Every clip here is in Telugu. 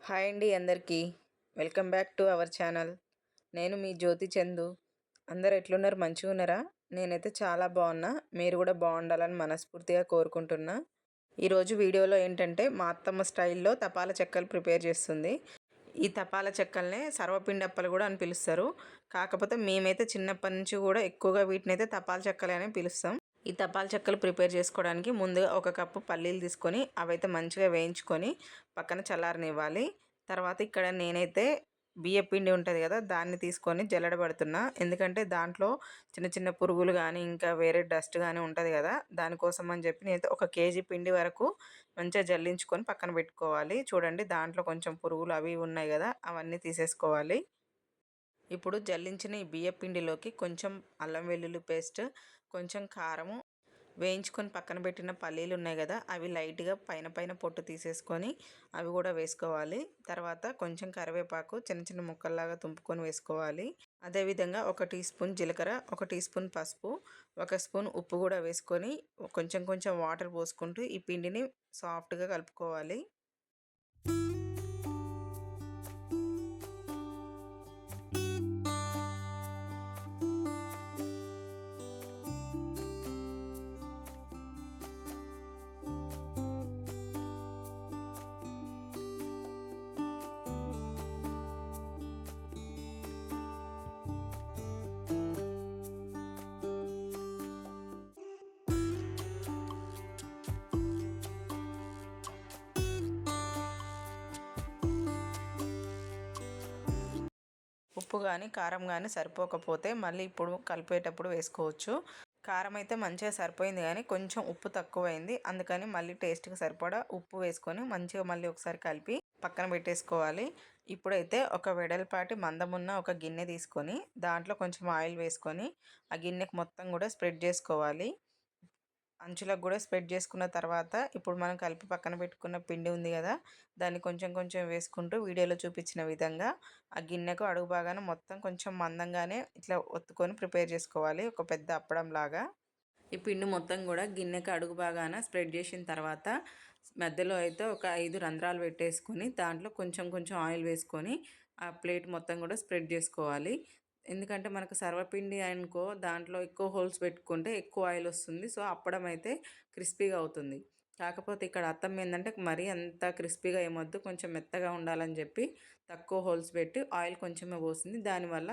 హాయ్ అండి అందరికీ. Welcome back to our channel. నేను మీ జ్యోతి చందు. అందరు ఎట్లున్నారు? మంచిగా ఉన్నారా? నేనైతే చాలా బాగున్నా. మీరు కూడా బాగుండాలని మనస్ఫూర్తిగా కోరుకుంటున్నా. ఈరోజు వీడియోలో ఏంటంటే మా అత్తమ్మ స్టైల్లో తపాల చెక్కలు ప్రిపేర్ చేస్తుంది. ఈ తపాల చెక్కల్నే సర్వపిండి అప్పలు కూడా అని పిలుస్తారు. కాకపోతే మేమైతే చిన్నప్పటి నుంచి కూడా ఎక్కువగా వీటినైతే తపాల చెక్కలే అని పిలుస్తాం. ఈ తపాల చెక్కలు ప్రిపేర్ చేసుకోవడానికి ముందుగా ఒక కప్పు పల్లీలు తీసుకొని అవైతే మంచిగా వేయించుకొని పక్కన చల్లారనివ్వాలి. తర్వాత ఇక్కడ నేనైతే బియ్యం పిండి ఉంటుంది కదా, దాన్ని తీసుకొని జల్లెడబడుతున్నా. ఎందుకంటే దాంట్లో చిన్న చిన్న పురుగులు కానీ ఇంకా వేరే డస్ట్ కానీ ఉంటుంది కదా, దానికోసం అని చెప్పి నేనైతే 1 కేజీ పిండి వరకు మంచిగా జల్లించుకొని పక్కన పెట్టుకోవాలి. చూడండి, దాంట్లో కొంచెం పురుగులు అవి ఉన్నాయి కదా, అవన్నీ తీసేసుకోవాలి. ఇప్పుడు జల్లించిన ఈ బియ్యం పిండిలోకి కొంచెం అల్లం వెల్లుల్లి పేస్ట్, కొంచెం కారము, వేయించుకొని పక్కన పెట్టిన పల్లీలు ఉన్నాయి కదా, అవి లైట్గా పైన పైన పొట్టు తీసేసుకొని అవి కూడా వేసుకోవాలి. తర్వాత కొంచెం కరివేపాకు చిన్న చిన్న ముక్కల్లాగా తుంపుకొని వేసుకోవాలి. అదేవిధంగా 1 టీ స్పూన్ జీలకర్ర, 1 టీ స్పూన్ పసుపు, 1 స్పూన్ ఉప్పు కూడా వేసుకొని కొంచెం కొంచెం వాటర్ పోసుకుంటూ ఈ పిండిని సాఫ్ట్గా కలుపుకోవాలి. ఉప్పు కానీ కారం కానీ సరిపోకపోతే మళ్ళీ ఇప్పుడు కలిపేటప్పుడు వేసుకోవచ్చు. కారం అయితే మంచిగా సరిపోయింది కానీ కొంచెం ఉప్పు తక్కువైంది. అందుకని మళ్ళీ టేస్ట్కి సరిపడా ఉప్పు వేసుకొని మంచిగా మళ్ళీ ఒకసారి కలిపి పక్కన పెట్టేసుకోవాలి. ఇప్పుడైతే ఒక వెడల్పాటి మందమున్న ఒక గిన్నె తీసుకొని దాంట్లో కొంచెం ఆయిల్ వేసుకొని ఆ గిన్నెకి మొత్తం కూడా స్ప్రెడ్ చేసుకోవాలి. అంచులకు కూడా స్ప్రెడ్ చేసుకున్న తర్వాత ఇప్పుడు మనం కలిపి పక్కన పెట్టుకున్న పిండి ఉంది కదా, దాన్ని కొంచెం కొంచెం వేసుకుంటూ వీడియోలో చూపించిన విధంగా ఆ గిన్నెకు అడుగు భాగాన మొత్తం కొంచెం మందంగానే ఇట్లా ఒత్తుకొని ప్రిపేర్ చేసుకోవాలి, ఒక పెద్ద అప్పడం లాగా. ఈ పిండి మొత్తం కూడా గిన్నెకి అడుగు భాగాన స్ప్రెడ్ చేసిన తర్వాత మధ్యలో అయితే ఒక 5 రంధ్రాలు పెట్టేసుకొని దాంట్లో కొంచెం కొంచెం ఆయిల్ వేసుకొని ఆ ప్లేట్ మొత్తం కూడా స్ప్రెడ్ చేసుకోవాలి. ఎందుకంటే మనకు సర్వపిండి అనుకో దాంట్లో ఎక్కువ హోల్స్ పెట్టుకుంటే ఎక్కువ ఆయిల్ వస్తుంది. సో అప్పడం అయితే క్రిస్పీగా అవుతుంది. కాకపోతే ఇక్కడ అత్తమ్మ ఏంటంటే మరీ అంత క్రిస్పీగా ఏమొద్దు, కొంచెం మెత్తగా ఉండాలని చెప్పి తక్కువ హోల్స్ పెట్టి ఆయిల్ కొంచెమే పోసింది. దానివల్ల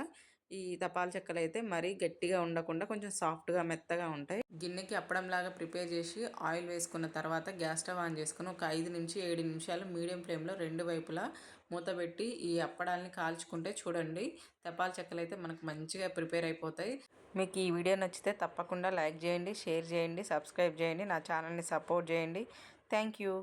ఈ తపాల చెక్కలు అయితే మరీ గట్టిగా ఉండకుండా కొంచెం సాఫ్ట్గా మెత్తగా ఉంటాయి. గిన్నెకి అప్పడంలాగా ప్రిపేర్ చేసి ఆయిల్ వేసుకున్న తర్వాత గ్యాస్ స్టవ్ ఆన్ చేసుకుని ఒక 5 నుంచి 7 నిమిషాలు మీడియం ఫ్లేమ్లో 2 వైపులా మూత పెట్టి ఈ అప్పడాలని కాల్చుకుంటే చూడండి, తపాల చెక్కలు అయితే మనకు మంచిగా ప్రిపేర్ అయిపోతాయి. మీకు ఈ వీడియో నచ్చితే తప్పకుండా లైక్ చేయండి, షేర్ చేయండి, సబ్స్క్రైబ్ చేయండి, నా ఛానల్ని సపోర్ట్ చేయండి. Thank you.